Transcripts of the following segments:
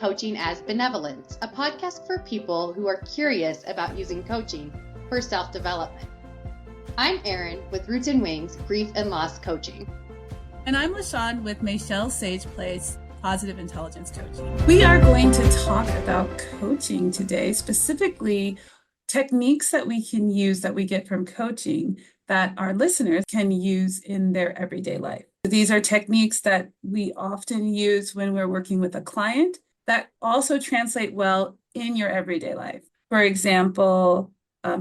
Coaching as Benevolence, a podcast for people who are curious about using coaching for self-development. I'm Eryn with Roots and Wings Grief and Loss Coaching. And I'm L'Shawn with Michelle Sage Place Positive Intelligence Coaching. We are going to talk about coaching today, specifically techniques that we can use that we get from coaching that our listeners can use in their everyday life. These are techniques that we often use when we're working with a client that also translate well in your everyday life. For example,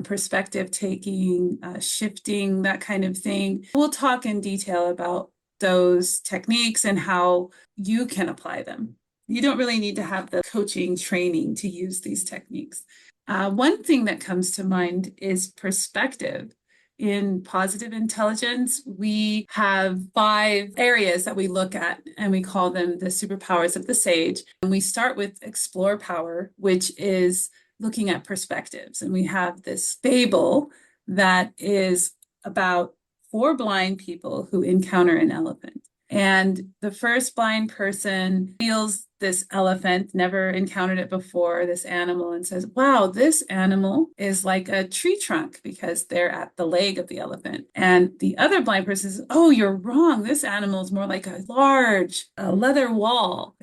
perspective taking, shifting, that kind of thing. We'll talk in detail about those techniques and how you can apply them. You don't really need to have the coaching training to use these techniques. One thing that comes to mind is perspective. In positive intelligence, we have 5 areas that we look at, and we call them the superpowers of the sage. And we start with explore power, which is looking at perspectives. And we have this fable that is about 4 blind people who encounter an elephant. And the first blind person feels this elephant, never encountered it before, this animal, and says, wow, this animal is like a tree trunk because they're at the leg of the elephant. And the other blind person says, oh, you're wrong. This animal is more like a large leather wall.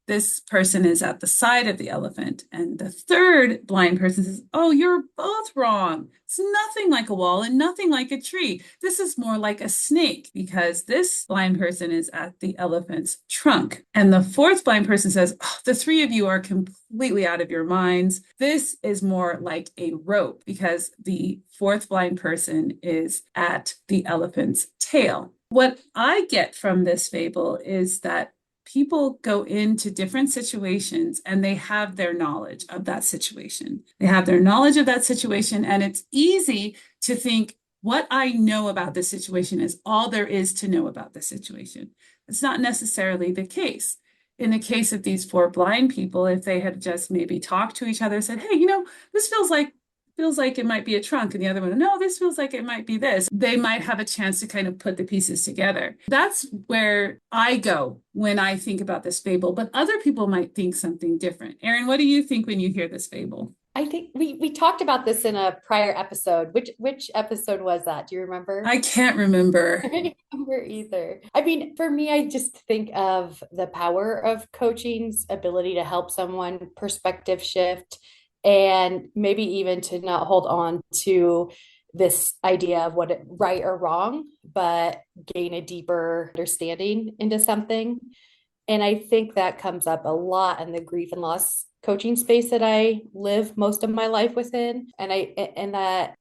This person is at the side of the elephant. And the third blind person says, oh, you're both wrong. It's nothing like a wall and nothing like a tree. This is more like a snake because this blind person is at the elephant's trunk. And the fourth blind person says, oh, the 3 of you are completely out of your minds. This is more like a rope because the fourth blind person is at the elephant's tail. What I get from this fable is that people go into different situations and they have their knowledge of that situation. They have their knowledge of that situation, and it's easy to think what I know about this situation is all there is to know about the situation. It's not necessarily the case. In the case of these 4 blind people, if they had just maybe talked to each other, said, hey, this feels like it might be a trunk, and the other one, no, this feels like it might be this. They might have a chance to kind of put the pieces together. That's where I go when I think about this fable, but other people might think something different. Eryn, what do you think when you hear this fable? I think we talked about this in a prior episode. Which episode was that? Do you remember? I can't remember. I don't remember either. I mean, for me, I just think of the power of coaching's ability to help someone perspective shift, and maybe even to not hold on to this idea of what it right or wrong, but gain a deeper understanding into something. And I think that comes up a lot in the grief and loss coaching space that I live most of my life within. And that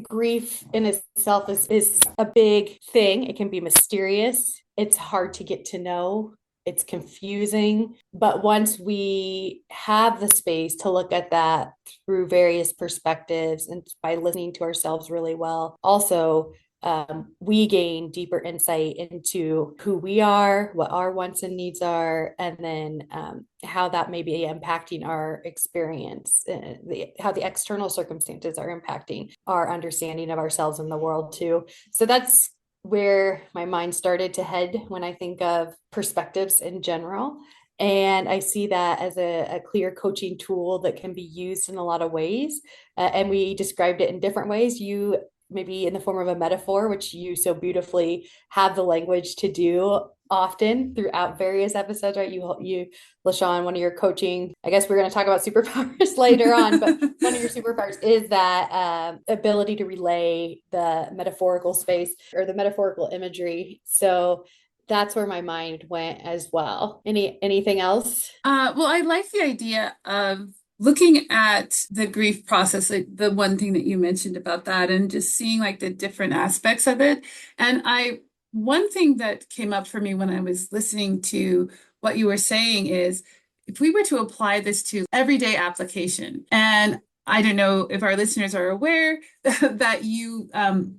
grief in itself is a big thing. It can be mysterious. It's hard to get to know. It's confusing. But once we have the space to look at that through various perspectives and by listening to ourselves really well, also we gain deeper insight into who we are, what our wants and needs are, and then how that may be impacting our experience, how the external circumstances are impacting our understanding of ourselves and the world too. So that's where my mind started to head when I think of perspectives in general. And I see that as a clear coaching tool that can be used in a lot of ways. And we described it in different ways. You maybe in the form of a metaphor, which you so beautifully have the language to do often throughout various episodes, right? You, L'Shawn, one of your coaching, I guess we're going to talk about superpowers later on, but one of your superpowers is that ability to relay the metaphorical space or the metaphorical imagery. So that's where my mind went as well. Anything else? Well, I like the idea of looking at the grief process, like the one thing that you mentioned about that, and just seeing like the different aspects of it. And one thing that came up for me when I was listening to what you were saying is if we were to apply this to everyday application, and I don't know if our listeners are aware that you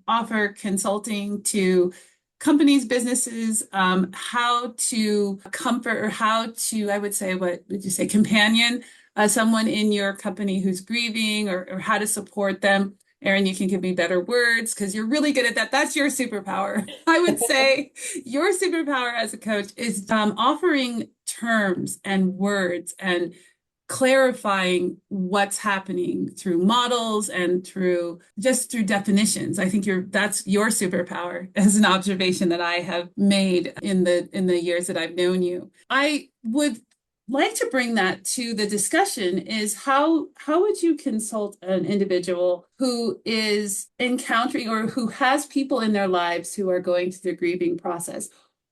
offer consulting to companies, businesses, how to comfort or how to, I would say, what would you say, companion someone in your company who's grieving or how to support them Eryn, you can give me better words because you're really good at that. That's your superpower. I would say your superpower as a coach is offering terms and words and clarifying what's happening through models and through definitions. I think that's your superpower as an observation that I have made in the years that I've known you. I would like to bring that to the discussion is how would you consult an individual who is encountering or who has people in their lives who are going through the grieving process,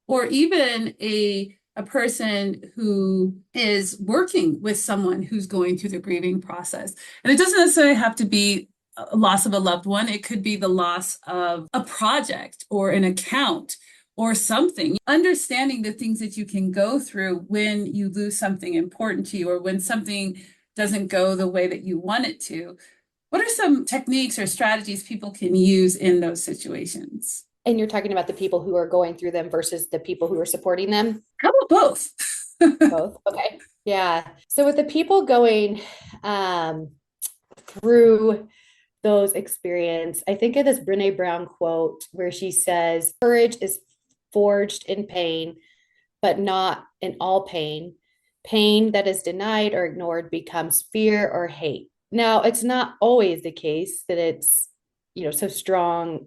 or even a person who is working with someone who's going through the grieving process. And it doesn't necessarily have to be a loss of a loved one. It could be the loss of a project or an account or something. Understanding the things that you can go through when you lose something important to you or when something doesn't go the way that you want it to. What are some techniques or strategies people can use in those situations? And you're talking about the people who are going through them versus the people who are supporting them? How about both? Both. Okay. Yeah. So with the people going through those experience, I think of this Brene Brown quote where she says, courage is forged in pain, but not in all pain. Pain that is denied or ignored becomes fear or hate. Now, it's not always the case that it's, so strong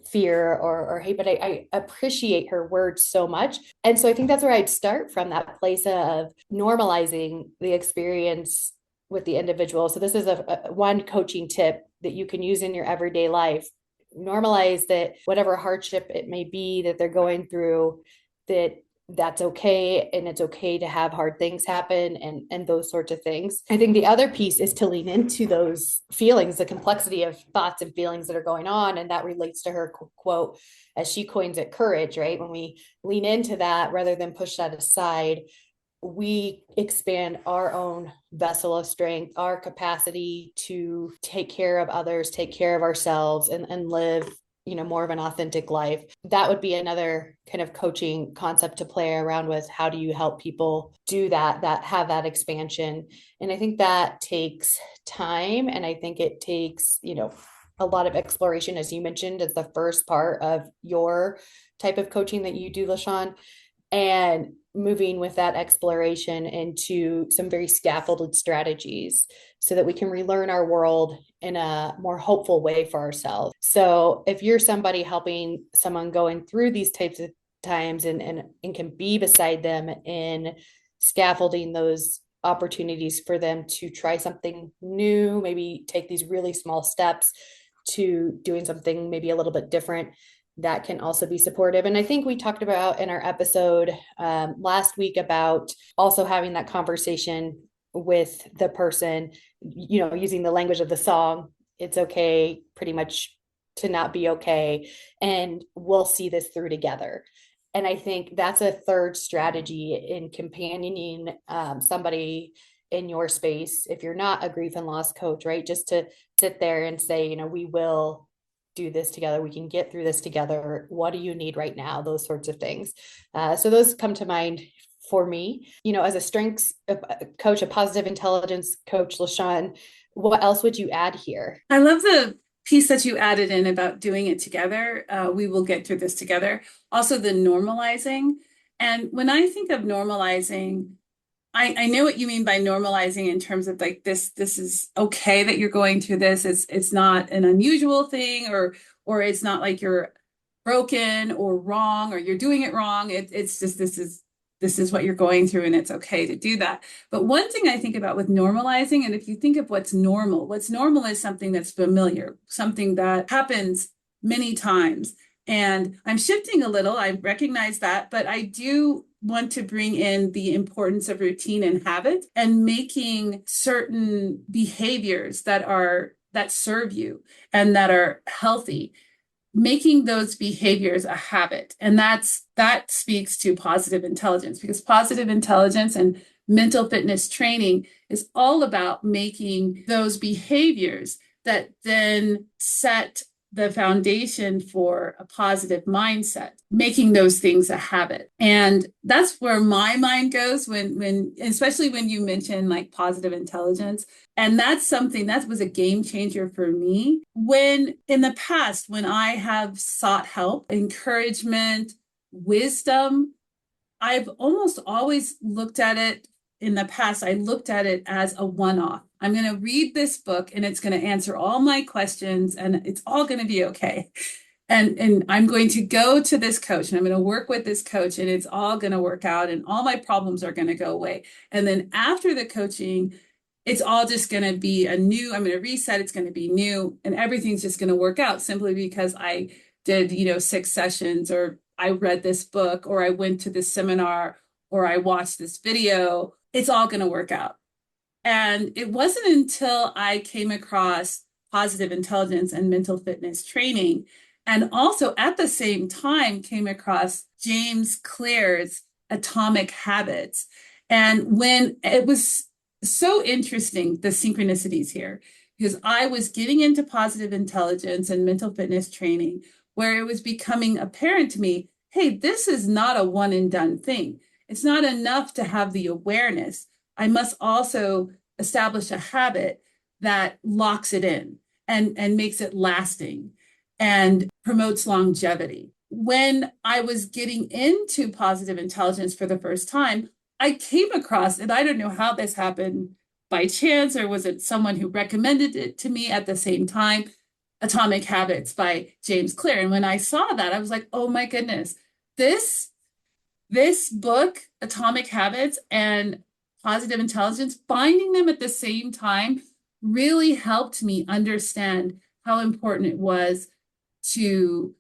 fear or hate, but I appreciate her words so much. And so I think that's where I'd start from, that place of normalizing the experience with the individual. So this is a one coaching tip that you can use in your everyday life. Normalize that whatever hardship it may be that they're going through, that's okay, and it's okay to have hard things happen and those sorts of things. I think the other piece is to lean into those feelings, the complexity of thoughts and feelings that are going on, and that relates to her quote as she coins it, courage, right? When we lean into that rather than push that aside, we expand our own vessel of strength, our capacity to take care of others, take care of ourselves, and live more of an authentic life. That would be another kind of coaching concept to play around with. How do you help people do that have that expansion? And I think that takes time, and I think it takes a lot of exploration, as you mentioned, as the first part of your type of coaching that you do, L'Shawn, and moving with that exploration into some very scaffolded strategies so that we can relearn our world in a more hopeful way for ourselves. So if you're somebody helping someone going through these types of times and can be beside them in scaffolding those opportunities for them to try something new, maybe take these really small steps to doing something maybe a little bit different, that can also be supportive. And I think we talked about in our episode last week about also having that conversation with the person, using the language of the song. It's okay pretty much to not be okay, and we'll see this through together. And I think that's a third strategy in companioning somebody in your space. If you're not a grief and loss coach, right, just to sit there and say, we will do this together. We can get through this together. What do you need right now? Those sorts of things. So those come to mind for me. As a strengths coach, a positive intelligence coach, L'Shawn, what else would you add here? I love the piece that you added in about doing it together. We will get through this together. Also, the normalizing. And when I think of normalizing, I know what you mean by normalizing in terms of like this is okay that you're going through this. It's not an unusual thing, or it's not like you're broken or wrong or you're doing it wrong. It's just this is what you're going through, and it's okay to do that. But one thing I think about with normalizing, and if you think of what's normal is something that's familiar, something that happens many times. And I'm shifting a little, I recognize that, but I do want to bring in the importance of routine and habit and making certain behaviors that serve you and that are healthy, making those behaviors a habit. And that speaks to positive intelligence, because positive intelligence and mental fitness training is all about making those behaviors that then set the foundation for a positive mindset, making those things a habit. And that's where my mind goes when especially when you mention like positive intelligence. And that's something that was a game changer for me. When in the past, when I have sought help, encouragement, wisdom, I've almost always looked at it in the past, I looked at it as a one off. I'm going to read this book and it's going to answer all my questions and it's all going to be okay. And I'm going to go to this coach and I'm going to work with this coach and it's all going to work out and all my problems are going to go away. And then after the coaching, it's all just going to be I'm going to reset, it's going to be new and everything's just going to work out simply because I did, 6 sessions or I read this book or I went to this seminar or I watched this video. It's all going to work out. And it wasn't until I came across positive intelligence and mental fitness training, and also at the same time came across James Clear's Atomic Habits. And when it was so interesting, the synchronicities here, because I was getting into positive intelligence and mental fitness training, where it was becoming apparent to me, hey, this is not a one and done thing. It's not enough to have the awareness. I must also establish a habit that locks it in and makes it lasting and promotes longevity. When I was getting into positive intelligence for the first time, I came across, and I don't know how this happened by chance, or was it someone who recommended it to me at the same time, Atomic Habits by James Clear. And when I saw that, I was like, oh my goodness, this book, Atomic Habits and Positive Intelligence, finding them at the same time really helped me understand how important it was to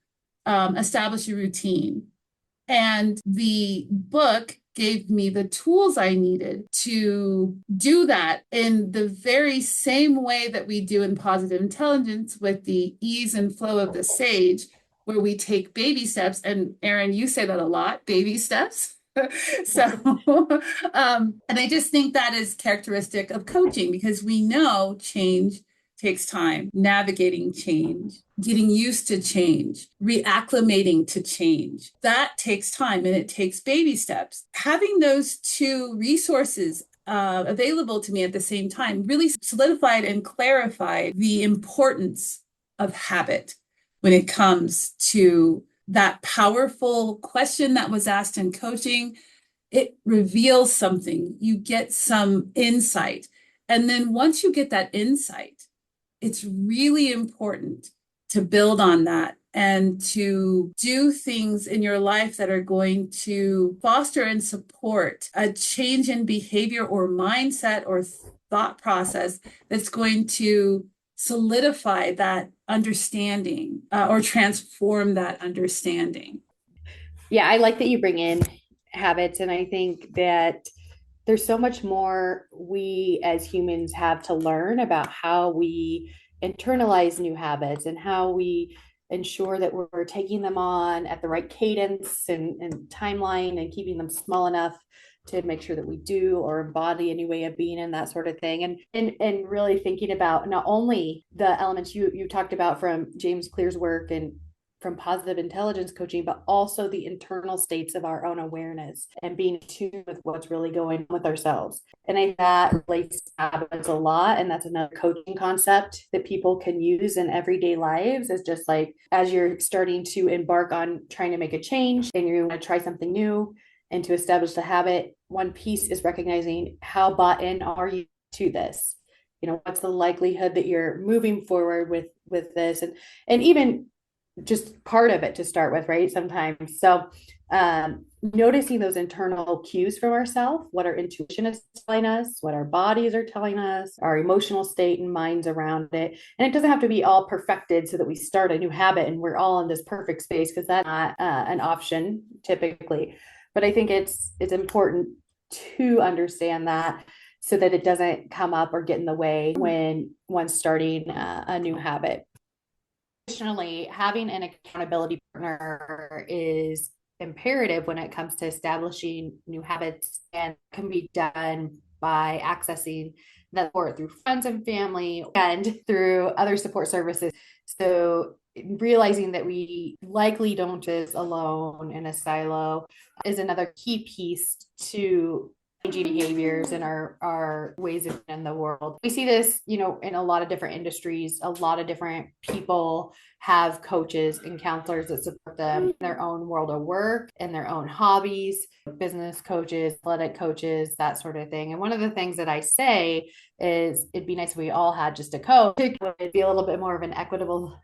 establish a routine. And the book gave me the tools I needed to do that in the very same way that we do in positive intelligence with the ease and flow of the sage, where we take baby steps. And Eryn, you say that a lot, baby steps. So, and I just think that is characteristic of coaching because we know change takes time, navigating change, getting used to change, reacclimating to change. That takes time and it takes baby steps. Having those two resources available to me at the same time really solidified and clarified the importance of habit when it comes to that powerful question that was asked in coaching. It reveals something, you get some insight. And then once you get that insight, it's really important to build on that and to do things in your life that are going to foster and support a change in behavior or mindset or thought process that's going to solidify that understanding or transform that understanding. Yeah, I like that you bring in habits, and I think that there's so much more we as humans have to learn about how we internalize new habits and how we ensure that we're taking them on at the right cadence and timeline and keeping them small enough to make sure that we do or embody a new way of being and that sort of thing. And really thinking about not only the elements you talked about from James Clear's work and from positive intelligence coaching, but also the internal states of our own awareness and being in tune with what's really going on with ourselves. And I think that relates to habits a lot. And that's another coaching concept that people can use in everyday lives, is just like as you're starting to embark on trying to make a change and you want to try something new and to establish the habit, one piece is recognizing how bought in are you to this. What's the likelihood that you're moving forward with this, and even just part of it to start with, right? Sometimes. So noticing those internal cues from ourselves, what our intuition is telling us, what our bodies are telling us, our emotional state and minds around it. And it doesn't have to be all perfected so that we start a new habit and we're all in this perfect space, because that's not an option typically. But I think it's important to understand that so that it doesn't come up or get in the way when one's starting a new habit. Additionally, having an accountability partner is imperative when it comes to establishing new habits, and can be done by accessing that support through friends and family and through other support services. So realizing that we likely don't just alone in a silo is another key piece to changing behaviors and our ways of in the world. We see this, in a lot of different industries. A lot of different people have coaches and counselors that support them in their own world of work and their own hobbies, business coaches, athletic coaches, that sort of thing. And one of the things that I say is it'd be nice if we all had just a coach. It'd be a little bit more of an equitable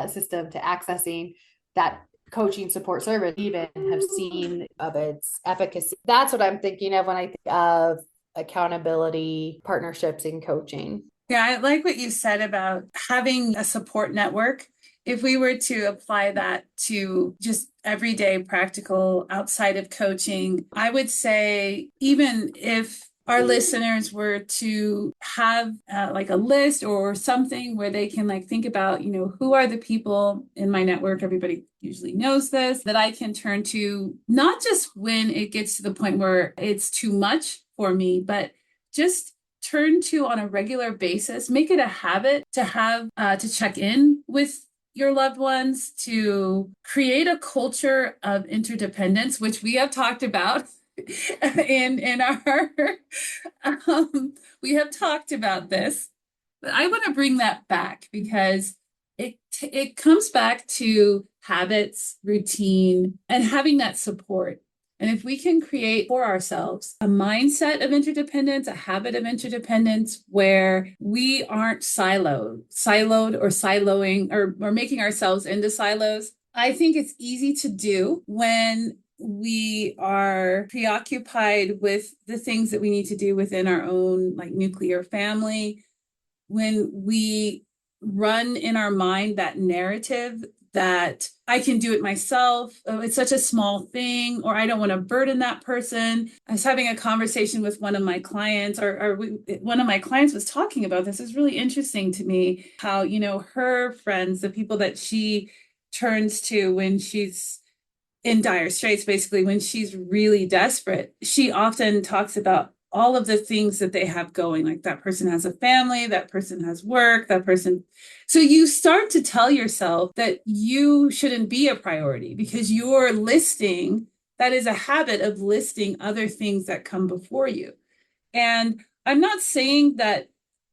system to accessing that coaching support service. Even have seen of its efficacy. That's what I'm thinking of when I think of accountability, partnerships, and coaching. Yeah, I like what you said about having a support network. If we were to apply that to just everyday practical outside of coaching, I would say even if our listeners were to have like a list or something where they can like think about, who are the people in my network? Everybody usually knows this, that I can turn to, not just when it gets to the point where it's too much for me, but just turn to on a regular basis. Make it a habit to have to check in with your loved ones, to create a culture of interdependence, which we have talked about in our we have talked about this, but I want to bring that back because it comes back to habits, routine, and having that support. And if we can create for ourselves a mindset of interdependence, a habit of interdependence where we aren't siloed or siloing or making ourselves into silos, I think it's easy to do when we are preoccupied with the things that we need to do within our own like nuclear family, when we run in our mind that narrative that I can do it myself. Oh, it's such a small thing, or I don't want to burden that person. I was having a conversation with one of my clients, one of my clients was talking about this. It's really interesting to me how, her friends, the people that she turns to when she's in dire straits, basically when she's really desperate, she often talks about all of the things that they have going, like that person has a family, that person has work, that person. So you start to tell yourself that you shouldn't be a priority because you're listing, that is a habit of listing other things that come before you. And I'm not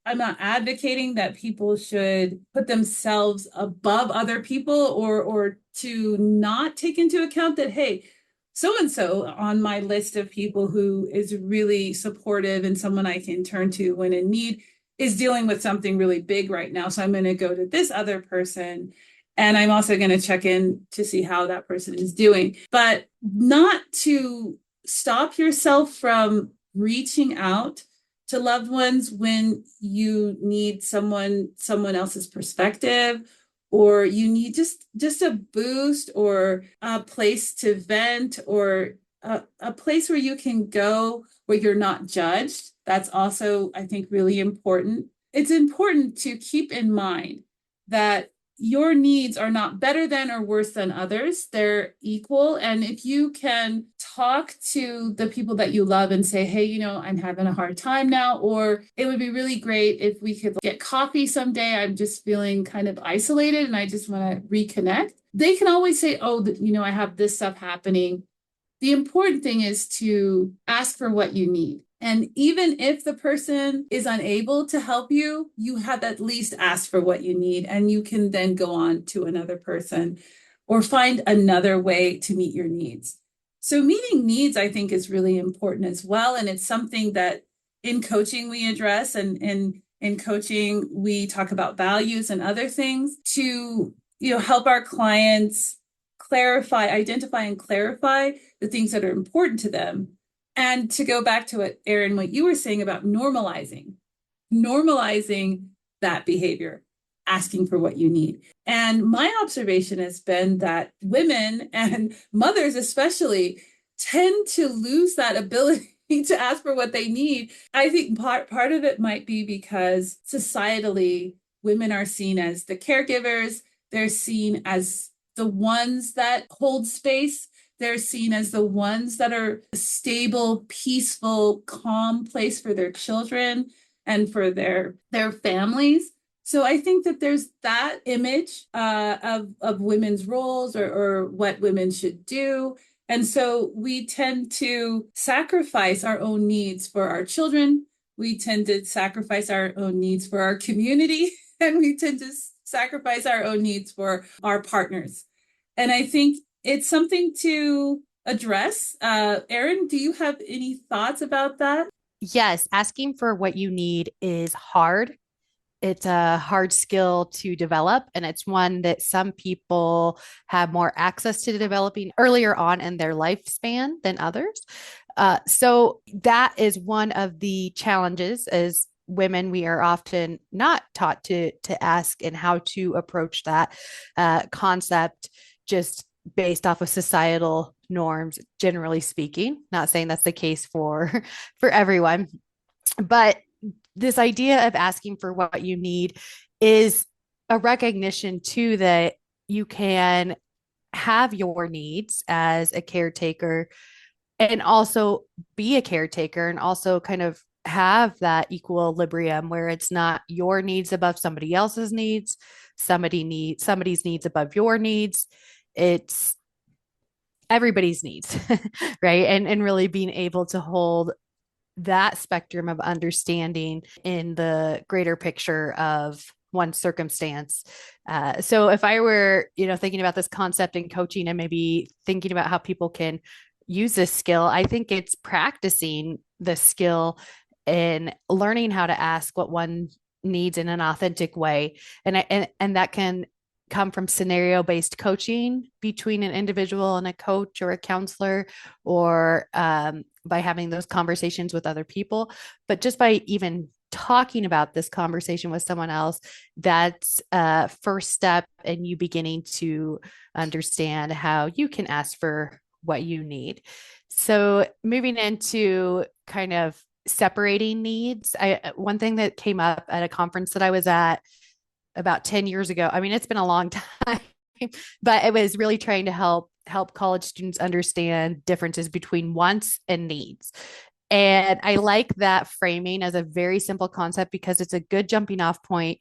advocating that people should put themselves above other people or to not take into account that, hey, so and so on my list of people who is really supportive and someone I can turn to when in need is dealing with something really big right now. So I'm going to go to this other person. And I'm also going to check in to see how that person is doing, but not to stop yourself from reaching out to loved ones when you need someone else's perspective, or you need just a boost or a place to vent, or a place where you can go where you're not judged. That's also, I think, really important. It's important to keep in mind that your needs are not better than or worse than others. They're equal. And if you can talk to the people that you love and say, hey, I'm having a hard time now, or it would be really great if we could get coffee someday. I'm just feeling kind of isolated and I just want to reconnect. They can always say, oh, I have this stuff happening. The important thing is to ask for what you need. And even if the person is unable to help you, you have at least asked for what you need, and you can then go on to another person or find another way to meet your needs. So meeting needs, I think, is really important as well. And it's something that in coaching we address, and in coaching we talk about values and other things to, help our clients identify and clarify the things that are important to them. And to go back to what, Eryn, what you were saying about normalizing that behavior, asking for what you need. And my observation has been that women and mothers especially tend to lose that ability to ask for what they need. I think part of it might be because societally, women are seen as the caregivers. They're seen as the ones that hold space. They're seen as the ones that are a stable, peaceful, calm place for their children. and for their families. So I think that there's that image of women's roles or what women should do. And so we tend to sacrifice our own needs for our children. We tend to sacrifice our own needs for our community, and we tend to sacrifice our own needs for our partners. And I think it's something to address. Eryn, do you have any thoughts about that? Yes, asking for what you need is hard. It's a hard skill to develop, and it's one that some people have more access to developing earlier on in their lifespan than others. So that is one of the challenges as women. We are often not taught to ask and how to approach that concept just based off of societal norms, generally speaking. Not saying that's the case for for everyone, but this idea of asking for what you need is a recognition too that you can have your needs as a caretaker and also be a caretaker and also kind of have that equilibrium where it's not your needs above somebody else's needs, somebody's needs above your needs. It's everybody's needs, right? And really being able to hold that spectrum of understanding in the greater picture of one circumstance. So if I were, thinking about this concept in coaching and maybe thinking about how people can use this skill, I think it's practicing the skill and learning how to ask what one needs in an authentic way. And that can come from scenario based coaching between an individual and a coach or a counselor, or by having those conversations with other people. But just by even talking about this conversation with someone else, that's a first step in you beginning to understand how you can ask for what you need. So moving into kind of separating needs, one thing that came up at a conference that I was at about 10 years ago. I mean, it's been a long time, but it was really trying to help college students understand differences between wants and needs. And I like that framing as a very simple concept because it's a good jumping off point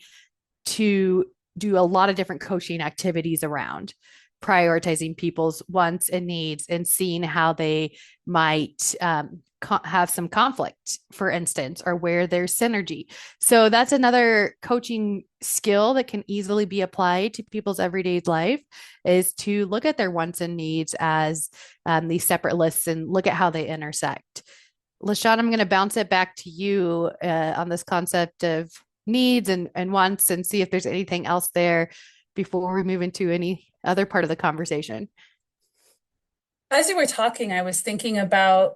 to do a lot of different coaching activities around prioritizing people's wants and needs and seeing how they might have some conflict, for instance, or where there's synergy. So that's another coaching skill that can easily be applied to people's everyday life is to look at their wants and needs as these separate lists and look at how they intersect. L'Shawn, I'm going to bounce it back to you on this concept of needs and wants and see if there's anything else there before we move into any other part of the conversation. As you were talking, I was thinking about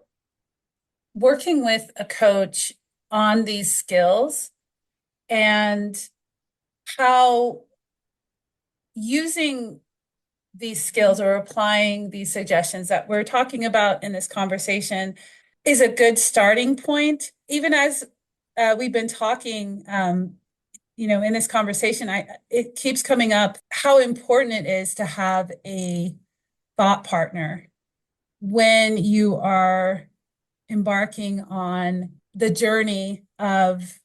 working with a coach on these skills and how using these skills or applying these suggestions that we're talking about in this conversation is a good starting point. Even as we've been talking, in this conversation, it keeps coming up how important it is to have a thought partner when you are embarking on the journey of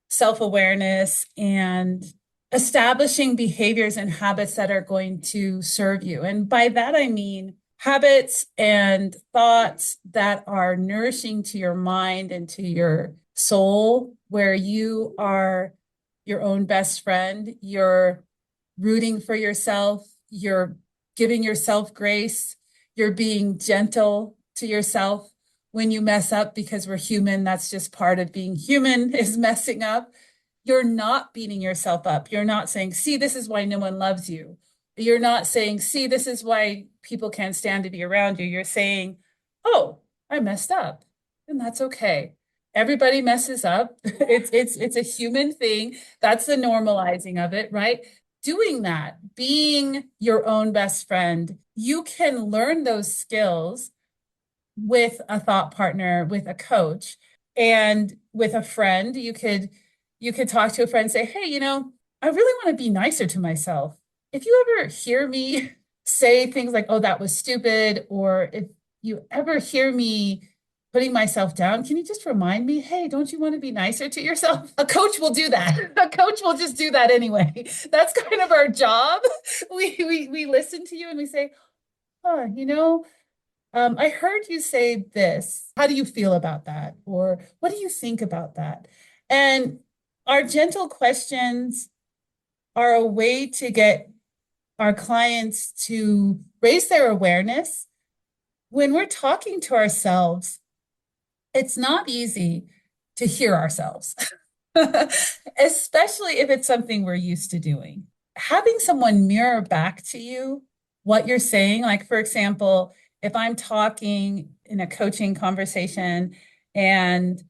self-awareness and establishing behaviors and habits that are going to serve you. And by that, I mean habits and thoughts that are nourishing to your mind and to your soul, where you are your own best friend, you're rooting for yourself, you're giving yourself grace, you're being gentle to yourself when you mess up, because we're human. That's just part of being human, is messing up. You're not beating yourself up. You're not saying, see, this is why no one loves you. You're not saying, see, this is why people can't stand to be around you. You're saying, oh, I messed up, and that's okay. Everybody messes up. It's a human thing. That's the normalizing of it, right? Doing that, being your own best friend, you can learn those skills with a thought partner, with a coach, and with a friend. You could talk to a friend and say, hey, I really want to be nicer to myself. If you ever hear me say things like, oh, that was stupid, or if you ever hear me putting myself down, can you just remind me, hey, don't you want to be nicer to yourself? A coach will do that. A coach will just do that anyway. That's kind of our job. We listen to you and we say, oh, I heard you say this. How do you feel about that? Or what do you think about that? And our gentle questions are a way to get our clients to raise their awareness. When we're talking to ourselves, it's not easy to hear ourselves, especially if it's something we're used to doing. Having someone mirror back to you what you're saying, like for example, if I'm talking in a coaching conversation and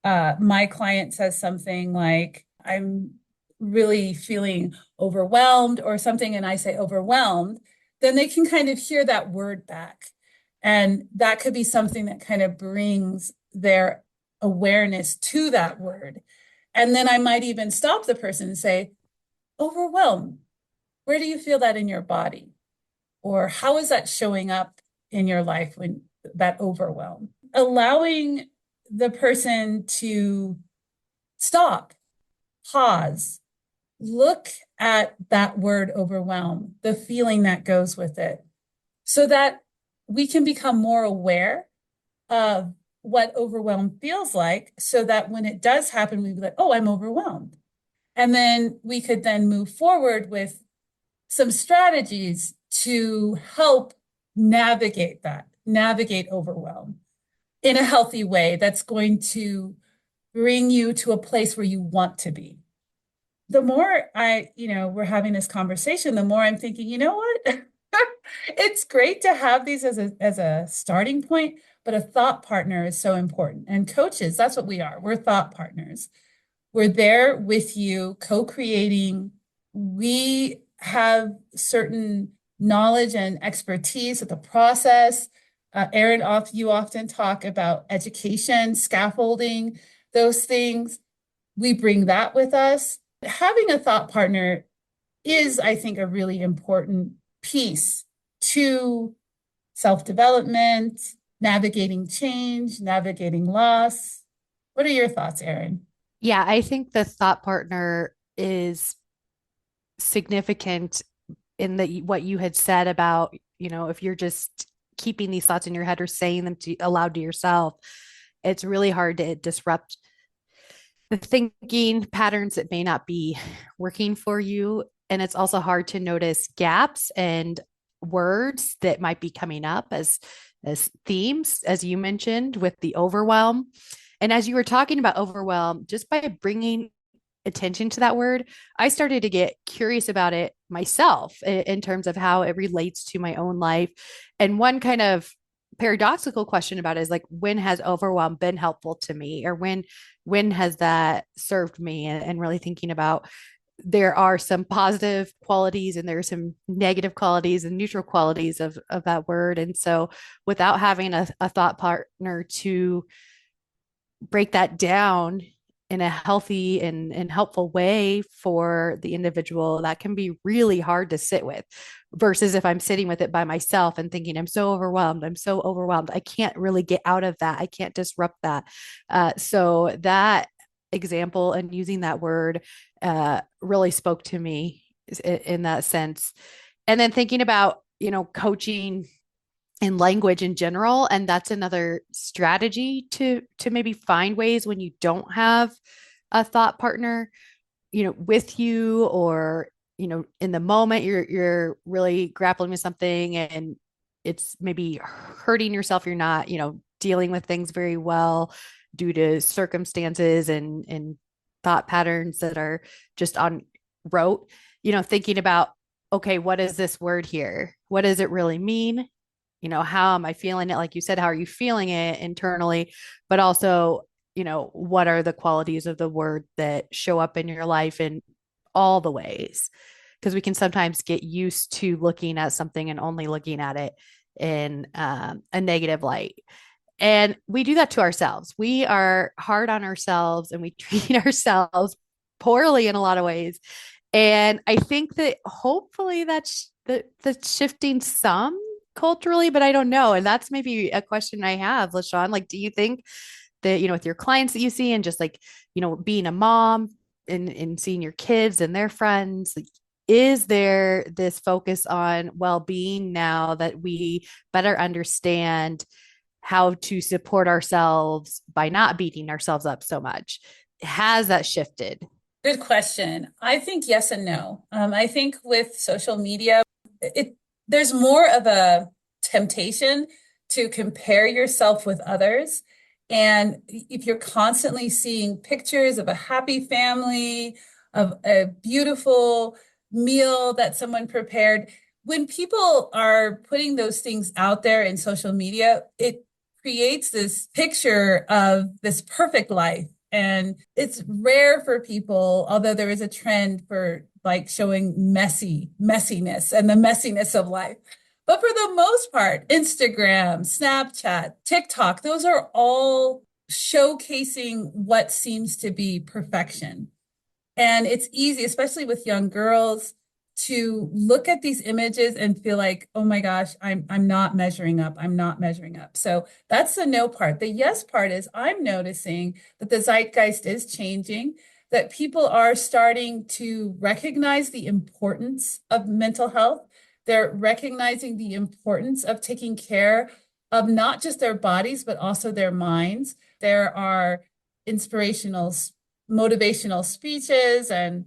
my client says something like, I'm really feeling overwhelmed or something, and I say overwhelmed, then they can kind of hear that word back. And that could be something that kind of brings their awareness to that word. And then I might even stop the person and say, overwhelmed, where do you feel that in your body? Or how is that showing up in your life when that overwhelm? Allowing the person to stop, pause, look at that word overwhelm, the feeling that goes with it, so that we can become more aware of what overwhelm feels like, so that when it does happen, we'd be like, oh, I'm overwhelmed. And then we could then move forward with some strategies to help navigate overwhelm in a healthy way that's going to bring you to a place where you want to be. The more we're having this conversation, the more I'm thinking, you know what? It's great to have these as a starting point, but a thought partner is so important. And coaches, that's what we are. We're thought partners. We're there with you, co-creating. We have certain knowledge and expertise of the process. Eryn, you often talk about education, scaffolding, those things. We bring that with us. Having a thought partner is, I think, a really important piece to self-development, navigating change, navigating loss. What are your thoughts, Eryn? Yeah, I think the thought partner is significant in the what you had said about, if you're just keeping these thoughts in your head or saying them to aloud to yourself, it's really hard to disrupt the thinking patterns that may not be working for you. And it's also hard to notice gaps and words that might be coming up as themes, as you mentioned, with the overwhelm. And as you were talking about overwhelm, just by bringing attention to that word, I started to get curious about it myself in terms of how it relates to my own life. And one kind of paradoxical question about it is like, when has overwhelm been helpful to me, or when has that served me? And really thinking about, there are some positive qualities and there are some negative qualities and neutral qualities of that word. And so without having a thought partner to break that down in a healthy and helpful way for the individual, that can be really hard to sit with, versus if I'm sitting with it by myself and thinking, I'm so overwhelmed, I can't really get out of that, I can't disrupt that. So that example and using that word really spoke to me in that sense. And then thinking about, coaching in language in general, and that's another strategy to maybe find ways when you don't have a thought partner, with you, or in the moment you're really grappling with something and it's maybe hurting yourself, you're not dealing with things very well due to circumstances and thought patterns that are just on rote, thinking about, okay, what is this word here, what does it really mean, how am I feeling it? Like you said, how are you feeling it internally? But also, what are the qualities of the word that show up in your life in all the ways? Because we can sometimes get used to looking at something and only looking at it in a negative light. And we do that to ourselves. We are hard on ourselves and we treat ourselves poorly in a lot of ways. And I think that hopefully that's shifting some culturally, but I don't know. And that's maybe a question I have, LaShawn. Like, do you think that, with your clients that you see and just like, being a mom and seeing your kids and their friends, like, is there this focus on well-being now that we better understand how to support ourselves by not beating ourselves up so much? Has that shifted? Good question. I think yes and no. I think with social media, it there's more of a temptation to compare yourself with others. And if you're constantly seeing pictures of a happy family, of a beautiful meal that someone prepared, when people are putting those things out there in social media, it creates this picture of this perfect life. And it's rare for people, although there is a trend for like showing messiness and the messiness of life. But for the most part, Instagram, Snapchat, TikTok, those are all showcasing what seems to be perfection. And it's easy, especially with young girls, to look at these images and feel like, oh my gosh, I'm not measuring up. I'm not measuring up. So that's the no part. The yes part is I'm noticing that the zeitgeist is changing, that people are starting to recognize the importance of mental health. They're recognizing the importance of taking care of not just their bodies, but also their minds. There are inspirational motivational speeches, and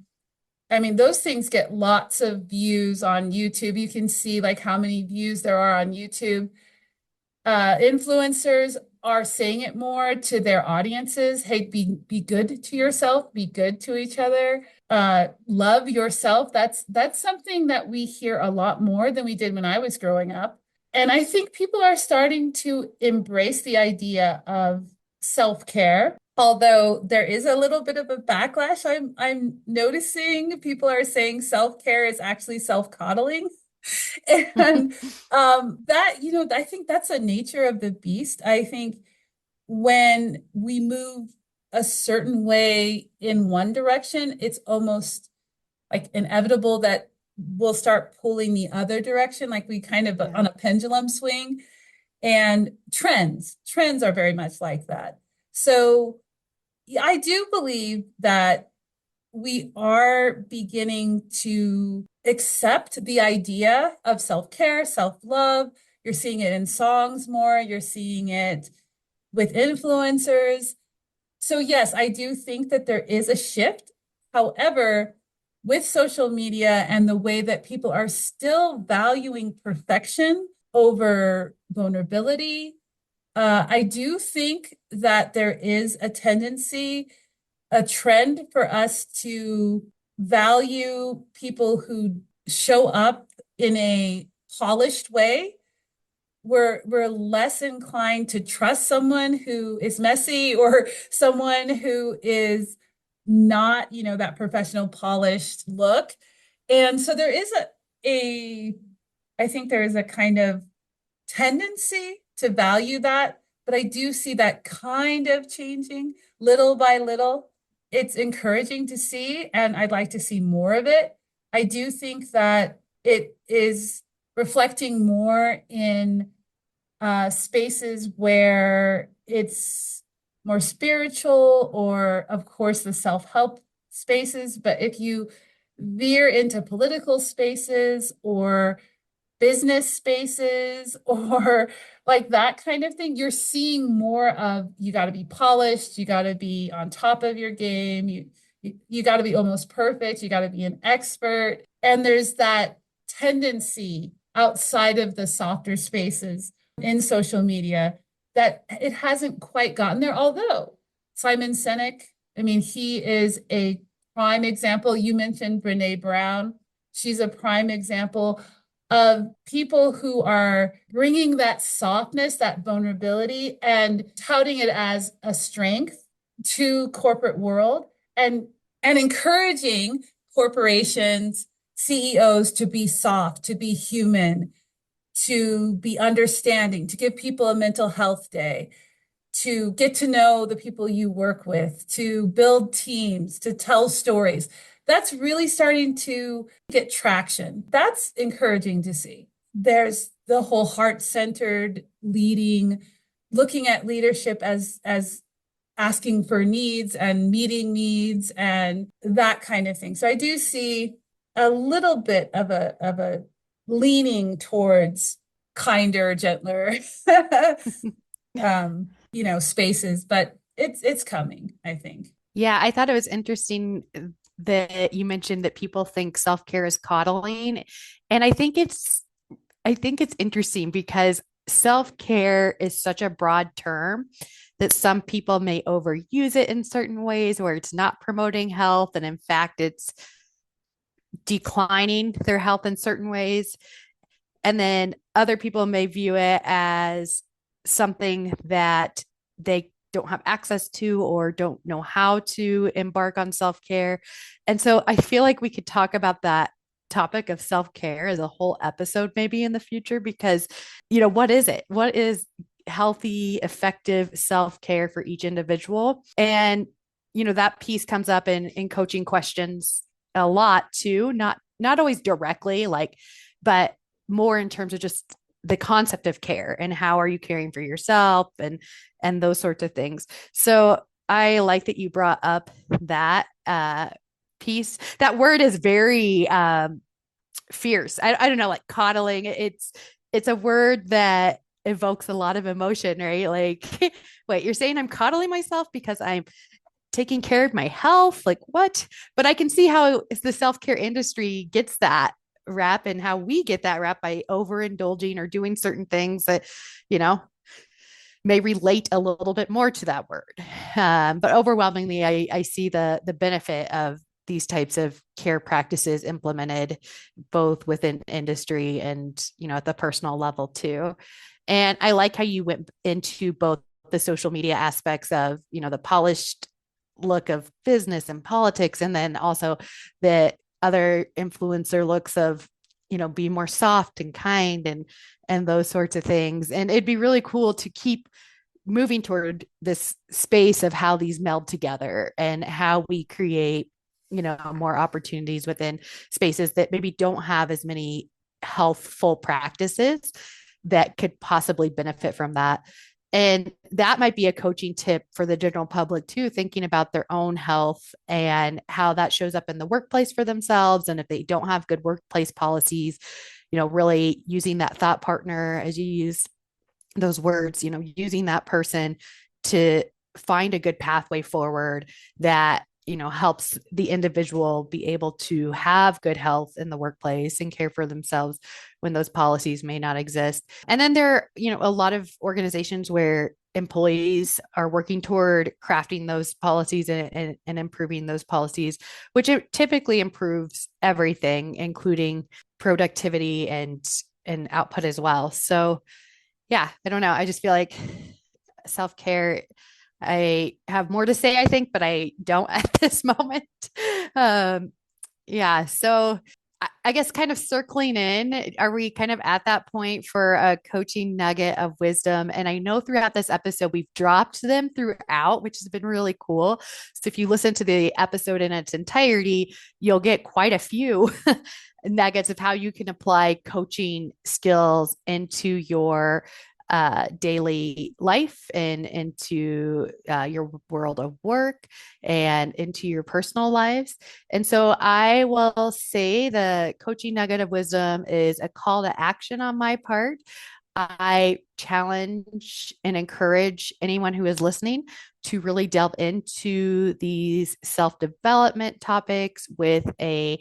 I mean those things get lots of views on YouTube. You can see like how many views there are on YouTube. Influencers are saying it more to their audiences. Hey, be good to yourself, be good to each other, love yourself. That's something that we hear a lot more than we did when I was growing up. And I think people are starting to embrace the idea of self-care. Although there is a little bit of a backlash, I'm noticing people are saying self-care is actually self-coddling. And that, I think that's a nature of the beast. I think when we move a certain way in one direction, it's almost like inevitable that we'll start pulling the other direction, like we kind of Yeah. on a pendulum swing. And trends are very much like that. So yeah, I do believe that we are beginning to accept the idea of self-care, self-love. You're seeing it in songs more, you're seeing it with influencers. So, yes, I do think that there is a shift. However, with social media and the way that people are still valuing perfection over vulnerability, I do think that there is a tendency, a trend for us to value people who show up in a polished way. We're less inclined to trust someone who is messy or someone who is not, that professional polished look. And so there is a I think there is a kind of tendency to value that, but I do see that kind of changing little by little. It's encouraging to see, and I'd like to see more of it. I do think that it is reflecting more in spaces where it's more spiritual, or, of course, the self-help spaces. But if you veer into political spaces or business spaces or like that kind of thing, you're seeing more of you got to be polished, you got to be on top of your game, you got to be almost perfect, you got to be an expert. And there's that tendency outside of the softer spaces in social media that it hasn't quite gotten there. Although Simon Sinek, I mean, he is a prime example. You mentioned Brene Brown. She's a prime example of people who are bringing that softness, that vulnerability, and touting it as a strength to corporate world, and encouraging corporations, CEOs to be soft, to be human, to be understanding, to give people a mental health day, to get to know the people you work with, to build teams, to tell stories. That's really starting to get traction. That's encouraging to see. there's the whole heart-centered leading, looking at leadership as asking for needs and meeting needs and that kind of thing. So I do see a little bit of a leaning towards kinder, gentler spaces, but it's coming, I think. Yeah, I thought it was interesting that you mentioned that people think self-care is coddling. And I think it's interesting because self-care is such a broad term that some people may overuse it in certain ways where it's not promoting health and in fact it's declining their health in certain ways. And then other people may view it as something that they don't have access to or don't know how to embark on self care. And so I feel like we could talk about that topic of self care as a whole episode maybe in the future because, what is it? What is healthy, effective self care for each individual? And, that piece comes up in coaching questions a lot too, not always directly, but more in terms of just the concept of care and how are you caring for yourself and those sorts of things. So I like that you brought up that piece. That word is very fierce. I don't know, like coddling. It's a word that evokes a lot of emotion, right? Like, wait, you're saying I'm coddling myself because I'm taking care of my health? Like what? But I can see how the self-care industry gets that rap and how we get that rap by overindulging or doing certain things that, you know, may relate a little bit more to that word. But overwhelmingly, I see the benefit of these types of care practices implemented both within industry and, at the personal level too. And I like how you went into both the social media aspects of, the polished look of business and politics, and then also the other influencer looks of, be more soft and kind and those sorts of things. And it'd be really cool to keep moving toward this space of how these meld together and how we create, more opportunities within spaces that maybe don't have as many healthful practices that could possibly benefit from that. And that might be a coaching tip for the general public too, thinking about their own health and how that shows up in the workplace for themselves. And if they don't have good workplace policies, really using that thought partner as you use those words, using that person to find a good pathway forward that, helps the individual be able to have good health in the workplace and care for themselves when those policies may not exist. And then there are, a lot of organizations where employees are working toward crafting those policies and improving those policies, which it typically improves everything, including productivity and output as well. So yeah, I don't know. I just feel like self care, I have more to say, I think, but I don't at this moment. Um, yeah. So I guess kind of circling in, are we kind of at that point for a coaching nugget of wisdom? And I know throughout this episode, we've dropped them throughout, which has been really cool. So if you listen to the episode in its entirety, you'll get quite a few nuggets of how you can apply coaching skills into your daily life and into your world of work and into your personal lives. And so I will say the coaching nugget of wisdom is a call to action on my part. I challenge and encourage anyone who is listening to really delve into these self development topics with a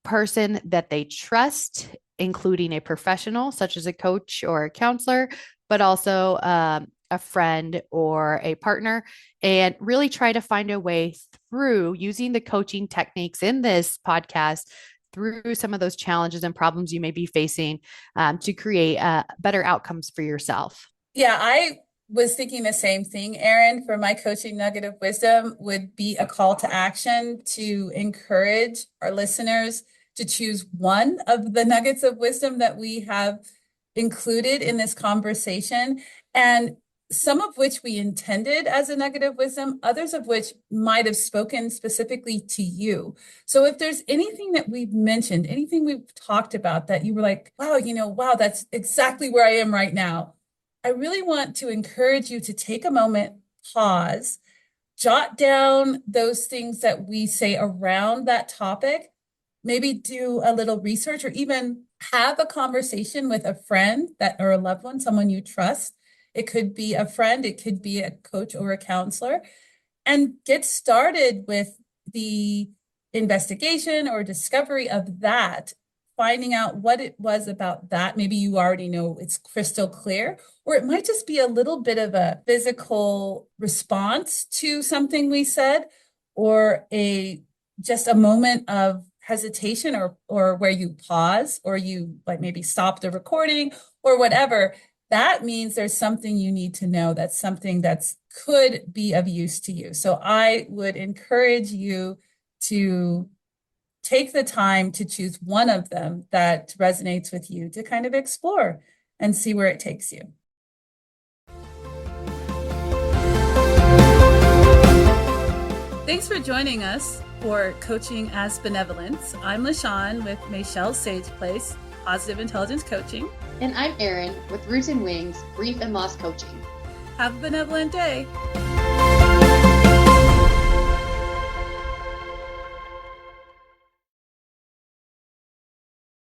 person that they trust, including a professional such as a coach or a counselor, but also a friend or a partner, and really try to find a way through using the coaching techniques in this podcast through some of those challenges and problems you may be facing to create better outcomes for yourself. Yeah, I was thinking the same thing, Eryn. For my coaching nugget of wisdom would be a call to action to encourage our listeners to choose one of the nuggets of wisdom that we have included in this conversation and some of which we intended as a negative wisdom, others of which might have spoken specifically to you. So if there's anything that we've mentioned, anything we've talked about that you were like, wow, wow, that's exactly where I am right now. I really want to encourage you to take a moment, pause, jot down those things that we say around that topic, maybe do a little research or even have a conversation with a friend that or a loved one, someone you trust. It could be a friend, it could be a coach or a counselor, and get started with the investigation or discovery of that, finding out what it was about that. Maybe you already know it's crystal clear, or it might just be a little bit of a physical response to something we said, or just a moment of hesitation, or where you pause, or you like maybe stop the recording or whatever. That means there's something you need to know. That's something that's could be of use to you. So I would encourage you to take the time to choose one of them that resonates with you to kind of explore and see where it takes you. Thanks for joining us for Coaching as Benevolence. I'm L'Shawn with Mayshell's Sage Place, Positive Intelligence Coaching. And I'm Eryn with Roots and Wings, Grief and Loss Coaching. Have a benevolent day.